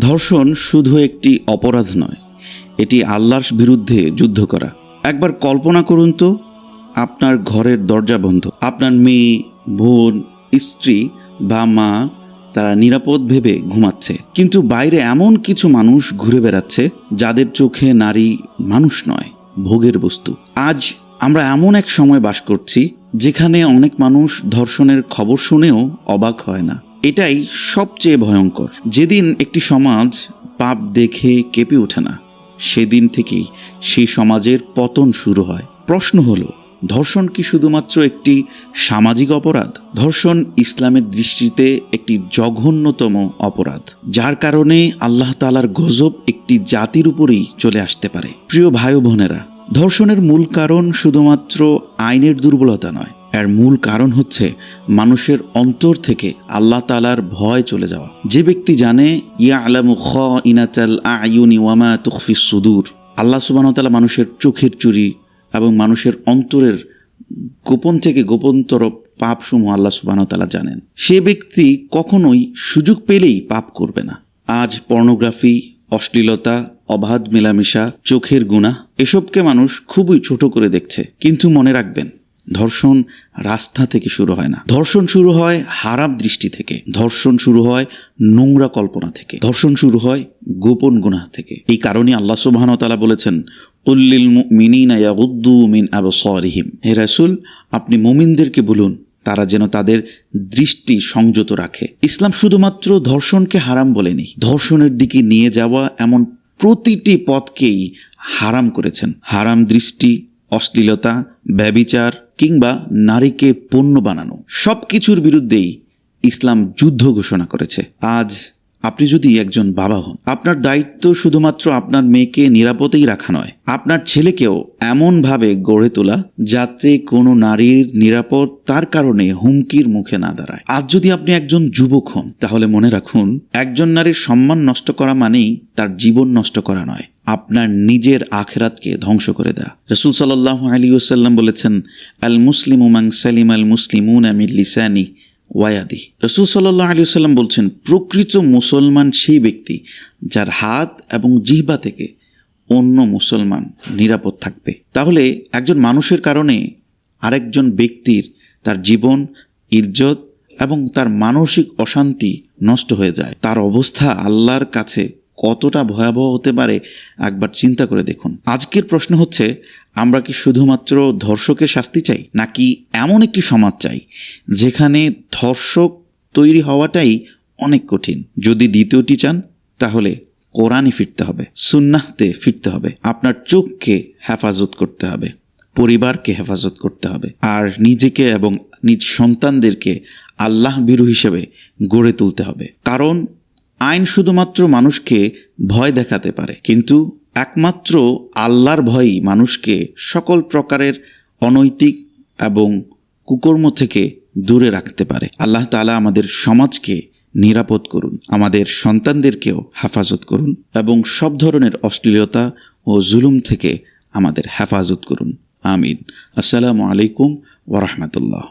ধর্ষণ শুধু একটি অপরাধ নয়, এটি আল্লাহর বিরুদ্ধে যুদ্ধ করা। একবার কল্পনা করুন তো, আপনার ঘরের দরজা বন্ধ, আপনার মেয়ে, বোন, স্ত্রী বা মা তারা নিরাপদ ভেবে ঘুমাচ্ছে, কিন্তু বাইরে এমন কিছু মানুষ ঘুরে বেড়াচ্ছে যাদের চোখে নারী মানুষ নয়, ভোগের বস্তু। আজ আমরা এমন এক সময় বাস করছি যেখানে অনেক মানুষ ধর্ষণের খবর শুনেও অবাক হয় না। এটাই সবচেয়ে ভয়ঙ্কর। যেদিন একটি সমাজ পাপ দেখে কেঁপে ওঠে না, সেদিন থেকেই সেই সমাজের পতন শুরু হয়। প্রশ্ন হলো, ধর্ষণ কি শুধুমাত্র একটি সামাজিক অপরাধ? ধর্ষণ ইসলামের দৃষ্টিতে একটি জঘন্যতম অপরাধ, যার কারণে আল্লাহ তাআলার গজব একটি জাতির উপরেই চলে আসতে পারে। প্রিয় ভাই ও বোনেরা, ধর্ষণের মূল কারণ শুধুমাত্র আইনের দুর্বলতা নয়, এর মূল কারণ হচ্ছে মানুষের অন্তর থেকে আল্লাহ তাআলার ভয় চলে যাওয়া। যে ব্যক্তি জানে ইয়ালামু খাইনাতাল আয়ুনি ওয়া মা তুখফিস সুদূর, আল্লাহ সুবহানাহু ওয়া তাআলা মানুষের চোখের চুরি এবং মানুষের অন্তরের গোপন থেকে গোপনতর পাপসমূহ আল্লাহ সুবহানাহু ওয়া তাআলা জানেন, সে ব্যক্তি কখনোই সুযোগ পেলেই পাপ করবে না। আজ পর্নোগ্রাফি, অশ্লীলতা, অবাধ মেলামেশা, চোখের গুনাহ, এসবকে মানুষ খুবই ছোট করে দেখছে। কিন্তু মনে রাখবেন, ধর্ষণ রাস্তা থেকে শুরু হয় না। ধর্ষণ শুরু হয় হারাম দৃষ্টি থেকে, ধর্ষণ শুরু হয় নোংরা কল্পনা থেকে, ধর্ষণ শুরু হয় গোপন গুনাহ থেকে। এই কারণে আল্লাহ সুবহানাহু ওয়া তাআলা বলেছেন, কুল্লিল মুমিনিনা ইয়াগুদ্দু মিন আবসারিহিম, হে রাসূল, আপনি মুমিনদেরকে বলুন তারা যেন তাদের দৃষ্টি সংযত রাখে। ইসলাম শুধুমাত্র ধর্ষণকে হারাম বলেনি, ধর্ষণের দিকে নিয়ে যাওয়া এমন প্রতিটি পথকেই হারাম করেছেন। হারাম দৃষ্টি, অশ্লীলতা, ব্যভিচার কিংবা নারীকে পণ্য বানানো, সব কিছুর বিরুদ্ধেই ইসলাম যুদ্ধ ঘোষণা করেছে। আজ আপনি যদি একজন বাবা হন, আপনার দায়িত্ব শুধুমাত্র আপনার মেয়েকে নিরাপদেই রাখা নয়, আপনার ছেলেকেও এমনভাবে গড়ে তোলা যাতে কোনো নারীর নিরাপদ তার কারণে হুমকির মুখে না দাঁড়ায়। আজ যদি আপনি একজন যুবক হন, তাহলে মনে রাখুন, একজন নারীর সম্মান নষ্ট করা মানেই তার জীবন নষ্ট করা নয়, আপনার নিজের আখিরাতকে ধ্বংস করে দেয়া। রাসূল সাল্লাল্লাহু আলাইহি ওয়াসাল্লাম বলেছেন, আল মুসলিমু মান সালিমাল মুসলিমুনা মিন লিসানি ওয়ায়াদি। রাসূল সাল্লাল্লাহু আলাইহি ওয়াসাল্লাম বলছেন, প্রকৃত মুসলমান সেই ব্যক্তি যার হাত এবং জিহ্বা থেকে অন্য মুসলমান নিরাপদ থাকবে। তাহলে একজন মানুষের কারণে আরেকজন ব্যক্তির তার জীবন, ইজ্জত এবং তার মানসিক অশান্তি নষ্ট হয়ে যায়, তার অবস্থা আল্লাহর কাছে কতটা ভয়াবহ হতে পারে একবার চিন্তা করে দেখুন। আজকের প্রশ্ন হচ্ছে, আমরা কি শুধুমাত্র ধর্ষকের শাস্তি চাই, নাকি এমন একটি সমাজ চাই যেখানে ধর্ষক তৈরি হওয়াটাই অনেক কঠিন? যদি দ্বিতীয়টি চান, তাহলে কোরআনে ফিরতে হবে, সুন্নাহতে ফিরতে হবে, আপনার চোখকে হেফাজত করতে হবে, পরিবারকে হেফাজত করতে হবে, আর নিজেকে এবং নিজ সন্তানদেরকে আল্লাহ ভীরু হিসেবে গড়ে তুলতে হবে। কারণ আইন শুধুমাত্র মানুষকে ভয় দেখাতে পারে, কিন্তু একমাত্র আল্লাহর ভয়ই মানুষকে সকল প্রকারের অনৈতিক এবং কুকর্ম থেকে দূরে রাখতে পারে। আল্লাহ তাআলা আমাদের সমাজকে নিরাপদ করুন, আমাদের সন্তানদেরকেও হেফাজত করুন এবং সব ধরনের অশ্লীলতা ও জুলুম থেকে আমাদের হেফাজত করুন। আমিন। আসসালামু আলাইকুম ওয়া রাহমাতুল্লাহ।